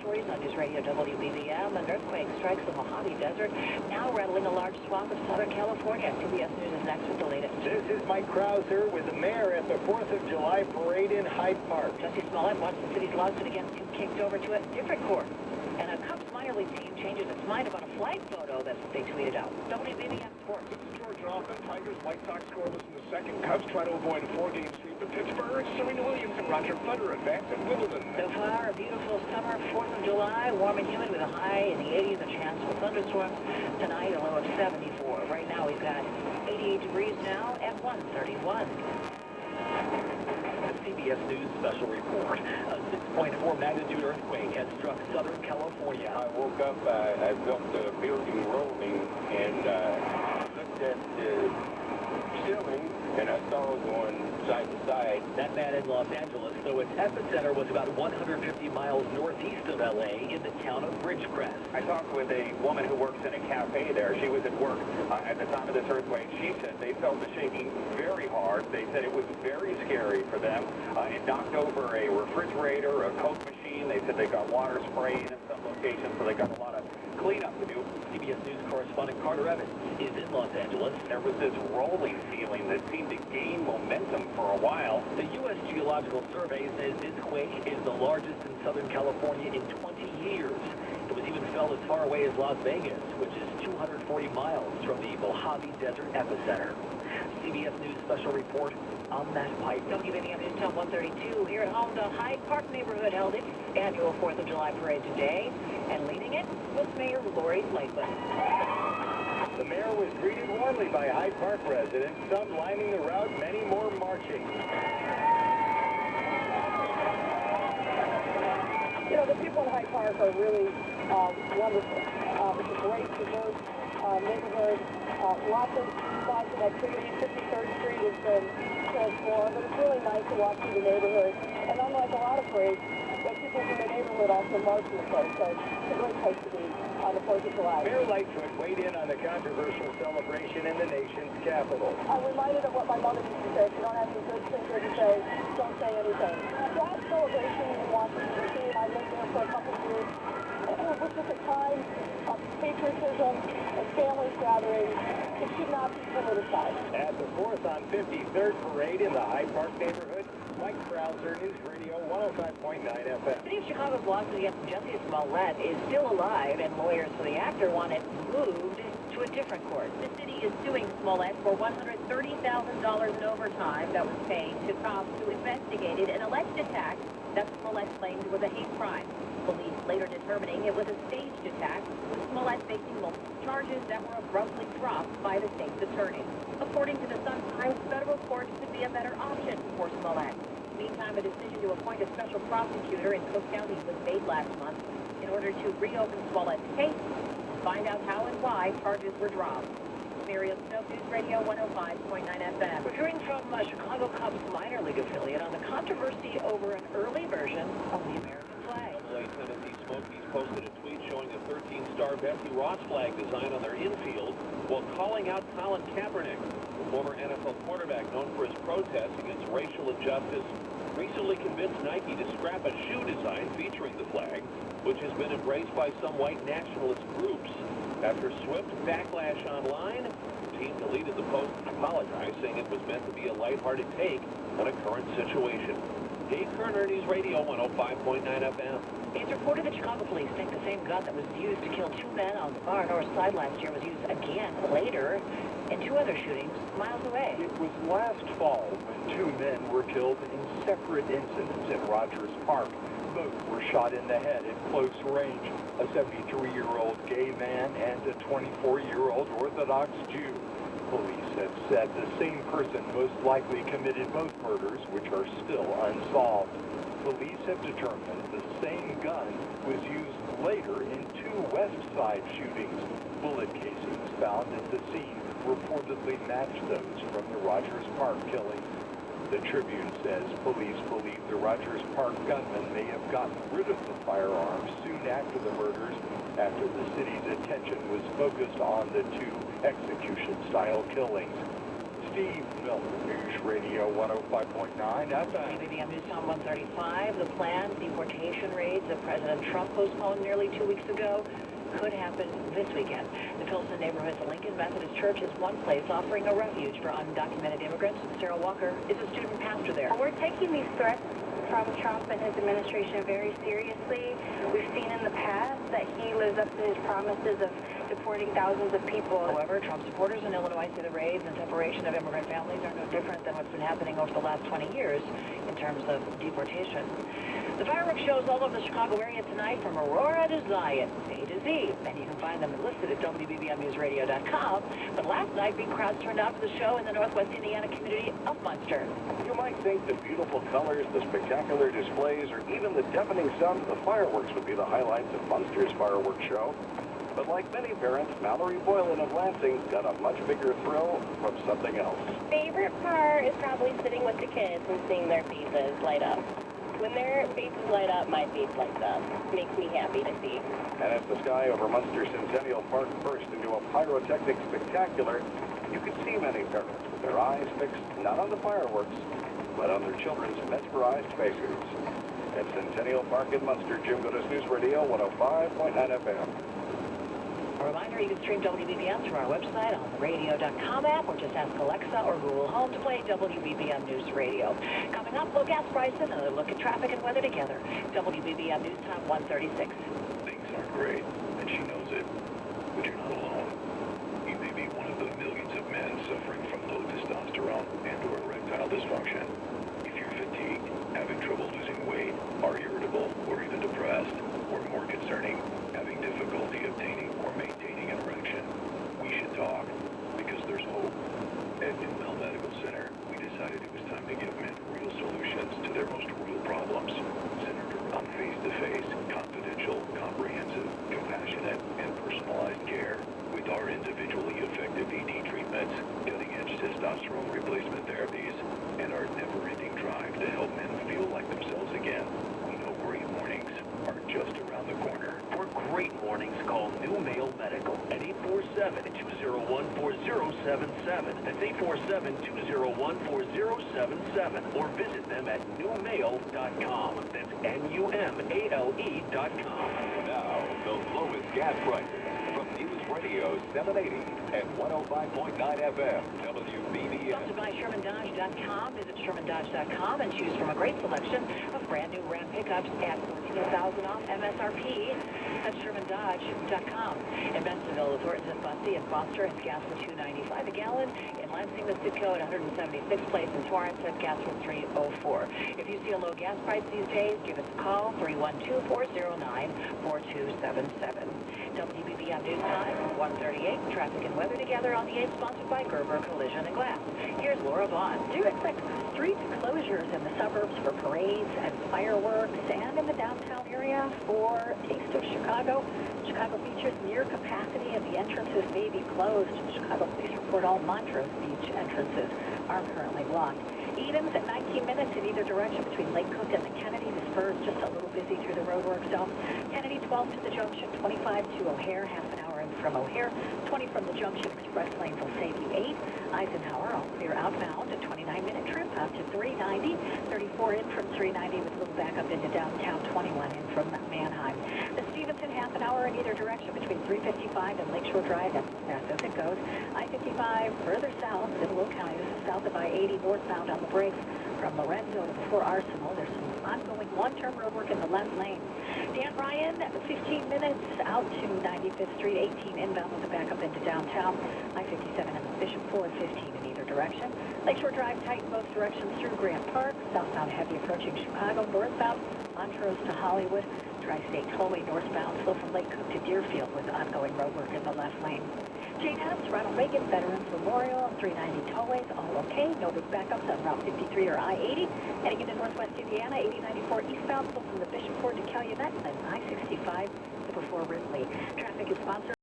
stories on News Radio WBBM. An earthquake strikes the Mojave Desert, now rattling a large swath of Southern California. CBS News is next with the latest. This is Mike Krauser with the mayor at the 4th of July parade in Hyde Park. Jesse Smollett wants the city's lawsuit against him kicked over to a different court. And a Cubs minor league team changes its mind about a flight photo. That's what they tweeted out. WBBM Sports. Georgia offense, Tigers, White Sox scoreless in the second. Cubs try to avoid a 4-game sweep at Pittsburgh. Serena Williams and Roger Federer advance at Wimbledon. So far, a beautiful summer, 4th of July, warm and humid with a high in the 80s, a chance for thunderstorms. Tonight, a low of 74. Right now, we've got 88 degrees now at 131. CBS News special report. A 6.4 magnitude earthquake has struck Southern California. I woke up, I felt the building rolling and looked at the ceiling and I saw it going side to side. That man in Los Angeles, so its epicenter was about 150 miles northeast of L.A. in the town of Ridgecrest. I talked with a woman who works in a cafe there. She was at work at the time of this earthquake. She said they felt the shaking very hard. They said it was very scary for them. It knocked over a refrigerator, a Coke machine. They said they got water spraying in some locations, so they got a lot of cleanup to do. CBS News correspondent Carter Evans is in Los Angeles. There was this rolling feeling that seemed to gain momentum for a while. The U.S. Geological Survey says this quake is the largest in Southern California in 20 years. It was even felt as far away as Las Vegas, which is 240 miles from the Mojave Desert epicenter. CBS News special report on that pipe. WBBM News Time 132. Here at home, the Hyde Park neighborhood held its annual 4th of July parade today, and leading it was Mayor Lori Lightfoot. The mayor was greeted warmly by Hyde Park residents, some lining the route, many more marching. You know, the people in Hyde Park are really wonderful. It's a great, diverse neighborhood. Lots of spots of activity. 53rd Street has been transformed, but it's really nice to walk through the neighborhood. And unlike a lot of parades, the people from the neighborhood also march in the place, so it's a great place to be on the 4th of July. Mayor Lightfoot weighed in on the controversial celebration in the nation's capital. I'm reminded of what my mother used to say. If you don't have any good things to say, don't say anything. That celebration in Washington, D.C., and I lived there for a couple of years, it was just a time of patriotism and families gathering. It should not be politicized. At the 4th on 53rd parade in the Hyde Park neighborhood, Mike Krauser, News Radio 105.9 FM. City of Chicago's lawsuit against Jesse Smollett is still alive, and lawyers for the actor want it moved to a different court. The city is suing Smollett for $130,000 in overtime that was paid to cops who investigated an alleged attack that Smollett claimed was a hate crime. Police later determining it was a staged attack, with Smollett facing multiple charges that were abruptly dropped by the state's attorney. According to the Sun-Times, federal court could be a better option for Smollett. Meantime, a decision to appoint a special prosecutor in Cook County was made last month in order to reopen Smollett's case and find out how and why charges were dropped. Miriam Snow, News Radio 105.9 FM. We're hearing from Chicago Cubs minor league affiliate on the controversy over an early version of the American flag. Tennessee Smokies posted a tweet showing a 13-star Betsy Ross flag design on their infield while calling out Colin Kaepernick. The former NFL quarterback, known for his protests against racial injustice, recently convinced Nike to scrap a shoe design featuring the flag, which has been embraced by some white nationalist groups. After swift backlash online, the team deleted the post and apologized, saying it was meant to be a lighthearted take on a current situation. Dave Kerner, News Radio 105.9 FM. It's reported that Chicago police think the same gun that was used to kill two men on the far north side last year was used again later in two other shootings miles away. It was last fall when two men were killed in separate incidents in Rogers Park. Both were shot in the head at close range, a 73-year-old gay man and a 24-year-old Orthodox Jew. Police have said the same person most likely committed both murders, which are still unsolved. Police have determined the same gun was used later in two West Side shootings. Bullet casings found at the scene reportedly matched those from the Rogers Park killing. The Tribune says police believe the Rogers Park gunman may have gotten rid of the firearms soon after the murders, after the city's attention was focused on the two execution-style killings. Steve Miller, News Radio 105.9 FM. WBBM News Time 135. The planned deportation raids that President Trump postponed nearly 2 weeks ago could happen this weekend. The Pilsen neighborhood's Lincoln Methodist Church is one place offering a refuge for undocumented immigrants. Sarah Walker is a student pastor there. We're taking these threats from Trump and his administration very seriously. We've seen in the past that he lives up to his promises of deporting thousands of people. However, Trump supporters in Illinois say the raids and separation of immigrant families are no different than what's been happening over the last 20 years in terms of deportation. The fireworks shows all over the Chicago area tonight from Aurora to Zion, A to Z, and you can find them listed at WBBMNewsRadio.com. But last night, big crowds turned out for the show in the northwest Indiana community of Munster. You might think the beautiful colors, the spectacular displays, or even the deafening sound of the fireworks would be the highlights of Munster's fireworks show. But like many parents, Mallory Boylan of Lansing got a much bigger thrill from something else. Favorite part is probably sitting with the kids and seeing their faces light up. When their faces light up, my face lights up. Makes me happy to see. And as the sky over Munster Centennial Park burst into a pyrotechnic spectacular, you could see many parents with their eyes fixed not on the fireworks, but on their children's mesmerized faces. At Centennial Park in Munster, Jim Goodis, News Radio 105.9 FM. A reminder, you can stream WBBM through our website on the radio.com app, or just ask Alexa or Google Home to play WBBM News Radio. Coming up, low gas prices and another look at traffic and weather together. WBBM News Time 136. Things aren't great, and she knows it, but you're not alone. You may be one of the millions of men suffering from low testosterone and/or erectile dysfunction. If you're fatigued, having trouble losing weight, are irritable, or even depressed, or more concerning, having difficulty obtaining or maintaining an erection, we should talk, because there's hope. At New Mel Medical Center, we decided it was time to give men real solutions to their most real problems, centered around face-to-face, confidential, comprehensive, compassionate, and personalized care. With our individually effective ED treatments, cutting-edge testosterone replacement therapies, and our never-ending drive to help men feel like themselves again, we know great mornings are just around the corner. For great mornings, call New Mail Medical at 847-201-4077. That's 847-201-4077. Or visit them at newmail.com. That's NUMALE.com. Now, the lowest gas prices from News Radio 780 and 105.9 FM. WBBM. Sponsored by ShermanDodge.com. Visit ShermanDodge.com and choose from a great selection of brand new Ram pickups at $14,000 off MSRP. That's ShermanDodge.com. In Bensenville, the Thorntons and Bussey and Foster has gas for $2.95 a gallon. In Lansing, the Sitco at 176th Place in Torrance has gas for $3.04. If you see a low gas price these days, give us a call, 312-409-4277. WBBM News Time, 1:38. Traffic and weather together on the 8th, sponsored by Gerber Collision and Glass. Here's Laura Vaughn. Do you expect street closures in the suburbs for parades and fireworks, and in the downtown area for Taste of Chicago? Chicago features near capacity and the entrances may be closed. Chicago police report all Montrose Beach entrances are currently blocked. Edens at 19 minutes in either direction between Lake Cook and the Kennedy. The spur is just a little busy through the roadwork zone. Kennedy 12 to the junction, 25 to O'Hare, half an hour in from O'Hare, 20 from the junction. Express lanes will save you 8. Eisenhower, all clear outbound, a 29-minute trip out to 390. 34 in from 390 with a little backup into downtown, 21 in from Manheim. The Stevenson, half an hour in either direction between 355 and Lakeshore Drive. That's as fast as it goes. I-55 further south in Will County. This is south of I-80 northbound on the brakes from Lorenzo to before Arsenal. There's some ongoing long-term road work in the left lane. Dan Ryan, 15 minutes out to 95th Street, 18 inbound with a backup into downtown. I-57 in the Bishop Ford, 15 in either direction. Lakeshore Drive tight in both directions through Grant Park. Southbound heavy approaching Chicago. Northbound Montrose to Hollywood. Tri-State Tollway northbound slow from Lake Cook to Deerfield with ongoing road work in the left lane. JNS, Ronald Reagan Veterans Memorial, 390 tollways, all okay. No big backups on Route 53 or I-80. Heading into northwest Indiana, 8094 eastbound, slow from the Bishop Ford to Calumet, and I-65 before Ripley. Traffic is sponsored